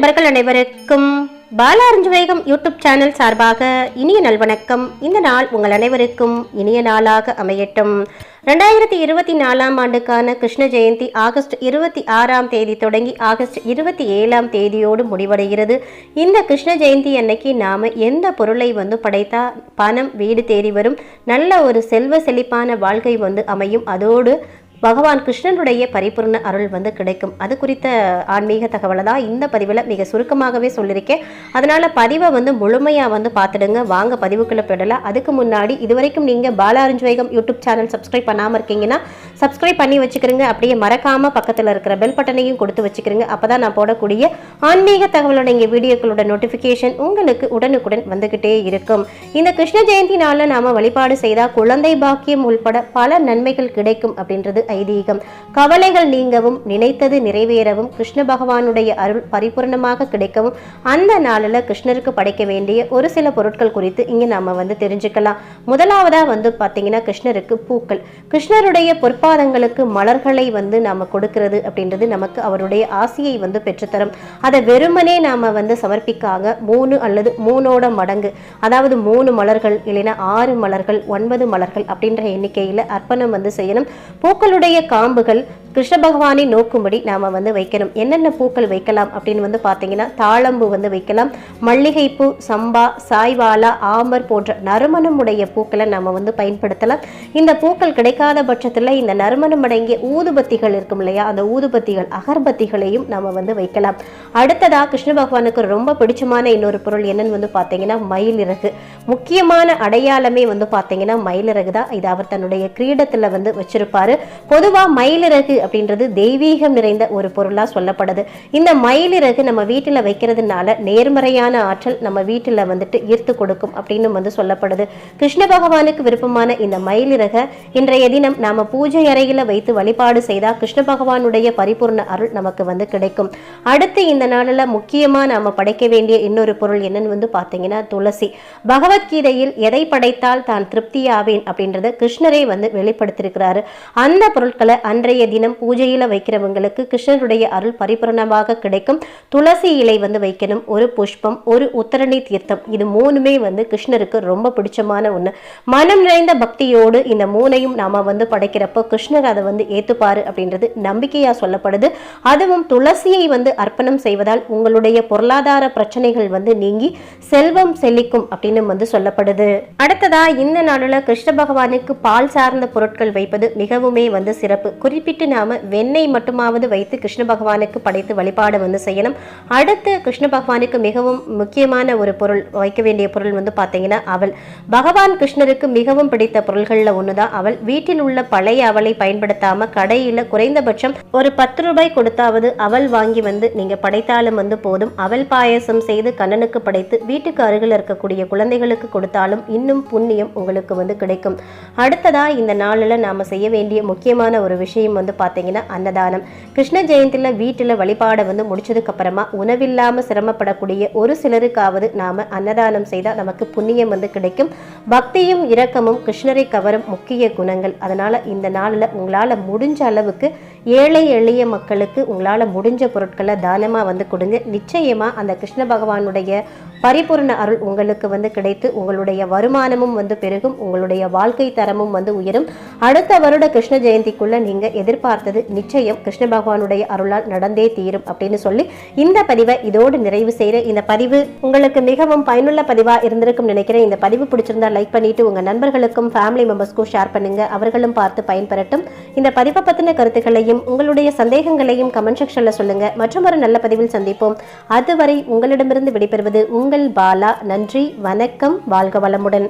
நண்பர்கள் அனைவருக்கும் Bala அறிஞ்சுவேகம் YouTube channel சார்பாக இனிய நல்வணக்கம். இந்த நாள் உங்கள் அனைவருக்கும் இனிய நாளாக அமையட்டும். 2024ஆம் ஆண்டுக்கான கிருஷ்ண ஜெயந்தி ஆகஸ்ட் 26ஆம் தேதி தொடங்கி ஆகஸ்ட் 27ஆம் தேதியோடு முடிவடைகிறது. இந்த கிருஷ்ண ஜெயந்தி அன்னைக்கு நாம் எந்த பொருளை படைத்தா பணம் வீடு தேடி வரும், நல்ல ஒரு செல்வ செழிப்பான வாழ்க்கை அமையும், அதோடு பகவான் கிருஷ்ணனுடைய பரிபூர்ண அருள் கிடைக்கும். அது குறித்த ஆன்மீக தகவலை தான் இந்த பதிவில் மிக சுருக்கமாகவே சொல்லியிருக்கேன். அதனால் பதிவை முழுமையாக பார்த்துடுங்க. வாங்க பதிவுக்குள்ளே போயிடலாம். அதுக்கு முன்னாடி இதுவரைக்கும் நீங்கள் பாலா அறிஞ்சுவேகம் யூடியூப் சேனல் சப்ஸ்கிரைப் பண்ணாமல் இருக்கீங்கன்னா சப்ஸ்கிரைப் பண்ணி வச்சுக்கிறீங்க. அப்படியே மறக்காமல் பக்கத்தில் இருக்கிற பெல் பட்டனையும் கொடுத்து வச்சுக்கிறீங்க. அப்போ தான் நான் போடக்கூடிய ஆன்மீக தகவலோட இங்கே வீடியோக்களோட நோட்டிஃபிகேஷன் உங்களுக்கு உடனுக்குடன் வந்துக்கிட்டே இருக்கும். இந்த கிருஷ்ண ஜெயந்தி நாளில் நாம் வழிபாடு செய்தால் குழந்தை பாக்கியம் உள்பட பல நன்மைகள் கிடைக்கும் அப்படின்றது ஐதீகம். கவலைகள் நீங்கவும் நினைத்தது நிறைவேறவும் கிருஷ்ண பகவானுடைய அருள் பரிபூர்ணமாக கிடைக்கவும் அந்த நாளில் கிருஷ்ணருக்கு படைக்க வேண்டிய ஒரு சில பொருட்கள் குறித்து இங்கே நாம தெரிஞ்சுக்கலாம். முதலாவதா பார்த்தீங்கன்னா கிருஷ்ணருக்கு பூக்கள். கிருஷ்ணருடைய பொற்பாதங்களுக்கு மலர்களை நாம கொடுக்கிறது அப்படின்றது நமக்கு அவருடைய ஆசையை பெற்றுத்தரும். அதை வெறுமனே நாம சமர்ப்பிக்காங்க 3 அல்லது 3ஓட மடங்கு, அதாவது 3 மலர்கள் இல்லைன்னா 6 மலர்கள் 9 மலர்கள் அப்படின்ற எண்ணிக்கையில் அர்ப்பணம் செய்யணும். பூக்களுடைய காம்புகள் கிருஷ்ண பகவானை நோக்கும்படி நாம வைக்கணும். என்னென்ன பூக்கள் வைக்கலாம் அப்படின்னு பார்த்தீங்கன்னா தாழம்பூ வைக்கலாம், மல்லிகைப்பூ, சம்பா, சாய்வாலா, ஆம்பர் போன்ற நறுமணமுடைய பூக்களை நாம பயன்படுத்தலாம். இந்த பூக்கள் கிடைக்காத பட்சத்தில் இந்த நறுமணம் அடங்கிய ஊதுபத்திகள் இருக்கும் இல்லையா, அந்த ஊதுபத்திகள் அகர்பத்திகளையும் நாம வைக்கலாம். அடுத்ததா கிருஷ்ண பகவானுக்கு ரொம்ப பிடிச்சமான இன்னொரு பொருள் என்னன்னு பார்த்தீங்கன்னா மயிலிறகு. முக்கியமான அடையாளமே பார்த்தீங்கன்னா மயிலிறகு தான். இது அவர் தன்னுடைய கிரீடத்துல வச்சிருப்பாரு. பொதுவா மயிலிறகு அப்படின்றது தெய்வீகம் நிறைந்த ஒரு பொருளா சொல்லப்படுது. இந்த மயிலிறகு நம்ம வீட்டுல வைக்கிறதுனால நேர்மறையான ஆற்றல் நம்ம வீட்டுல ஈர்த்து கொடுக்கும் அப்படின்னு சொல்லப்படுது. கிருஷ்ண பகவானுக்கு விருப்பமான இந்த மயிலிறக இன்றைய தினம் நாம பூஜை அறையில வைத்து வழிபாடு செய்தா கிருஷ்ண பகவானுடைய பரிபூர்ண அருள் நமக்கு கிடைக்கும். அடுத்து இந்த நாளில் முக்கியமா நாம படைக்க வேண்டிய இன்னொரு பொருள் என்னன்னு பார்த்தீங்கன்னா துளசி. பகவத்கீதையில் எதை படைத்தால் தான் திருப்தியாவேன் அப்படின்றத கிருஷ்ணரே வெளிப்படுத்திருக்கிறாரு. அந்த பொருட்களை அன்றைய தினம் பூஜையில வைக்கிறவங்களுக்கு கிருஷ்ணருடைய அருள் பரிபூரணமாக கிடைக்கும். துளசி இலை வைக்கணும், ஒரு புஷ்பம், ஒரு உத்தரணி தீர்த்தம். இது 3மே கிருஷ்ணருக்கு ரொம்ப பிடிச்சமான ஒண்ணு. மனம் நிறைந்த பக்தியோடு இந்த 3ஐயும் நாம படைக்கிறப்போ கிருஷ்ணர் அதை ஏத்துப்பாரு அப்படின்றது நம்பிக்கையா சொல்லப்படுது. அதுவும் துளசியை அர்ப்பணம் செய்வதால் உங்களுடைய பொருளாதார பிரச்சனைகள் நீங்கி செல்வம் செழிக்கும் அப்படின்னு சொல்லப்படுது. அடுத்ததா இந்த நாளில் கிருஷ்ண பகவானுக்கு பால் சார்ந்த பொருட்கள் வைப்பது மிகவுமே சிறப்பு. குறிப்பிட்டு நாம வெண்ணெய் மட்டுமாவது வைத்து கிருஷ்ண பகவானுக்கு படைத்து வழிபாடு செய்யணும். அடுத்து கிருஷ்ண பகவானுக்கு மிகவும் முக்கியமான ஒரு பொருள் வைக்க வேண்டிய பொருள் பார்த்தீங்கன்னா அவல். பகவான் கிருஷ்ணருக்கு மிகவும் பிடித்த பொருள்கள்ல ஒண்ணுதான் அவல். வீட்டில் உள்ள பழைய அவலை பயன்படுத்தாம கடையில குறைந்தபட்சம் ஒரு 10 ரூபாய் கொடுத்தாவது அவல் வாங்கி நீங்க படைத்தாலும் போதும். அவல் பாயசம் செய்து கண்ணனுக்கு படைத்து வீட்டுக்கு அருகில் இருக்கக்கூடிய குழந்தைகளுக்கு கொடுத்தாலும் இன்னும் புண்ணியம் உங்களுக்கு கிடைக்கும். அடுத்ததா இந்த நாளில் நாம செய்ய வேண்டிய முக்கியமான ஒரு விஷயம் பார்த்தீங்கன்னா அன்னதானம். கிருஷ்ண ஜெயந்தியில வீட்டுல வழிபாடை முடிச்சதுக்கு அப்புறமா உணவில்லாம சிரமப்படக்கூடிய ஒரு சிலருக்காவது நாம அன்னதானம் செய்தா நமக்கு புண்ணியம் கிடைக்கும். பக்தியும் இரக்கமும் கிருஷ்ணரை கவரும் முக்கிய குணங்கள். அதனால இந்த நாளில் உங்களால முடிஞ்ச அளவுக்கு ஏழை எளிய மக்களுக்கு உங்களால முடிஞ்ச பொருட்களை தானமா கொடுங்க. நிச்சயமா அந்த கிருஷ்ண பகவானுடைய பரிபூர்ண அருள் உங்களுக்கு கிடைத்து உங்களுடைய வருமானமும் பெருகும், உங்களுடைய வாழ்க்கை தரமும் உயரும். அடுத்த வருட கிருஷ்ண ஜெயந்திக்குள்ள நீங்க எதிர்பார்த்தது நிச்சயம் கிருஷ்ண பகவானுடைய அருளால் நடந்தே தீரும் அப்படின்னு சொல்லி இந்த பதிவை இதோடு நிறைவு செய்கிற. இந்த பதிவு உங்களுக்கு மிகவும் பயனுள்ள பதிவா இருந்திருக்கும் நினைக்கிறேன். இந்த பதிவு பிடிச்சிருந்தா லைக் பண்ணிட்டு உங்க நண்பர்களுக்கும் ஃபேமிலி மெம்பர்ஸ்க்கும் ஷேர் பண்ணுங்க, அவர்களும் பார்த்து பயன்பெறட்டும். இந்த பதிவை பத்தின கருத்துக்களையும் உங்களுடைய சந்தேகங்களையும் கமெண்ட் செக்ஷன்ல சொல்லுங்க. மற்றும் ஒரு நல்ல பதிவில் சந்திப்போம். அதுவரை உங்களிடமிருந்து விடைபெறுவது உங்கள் பாலா. நன்றி, வணக்கம், வாழ்க வளமுடன்.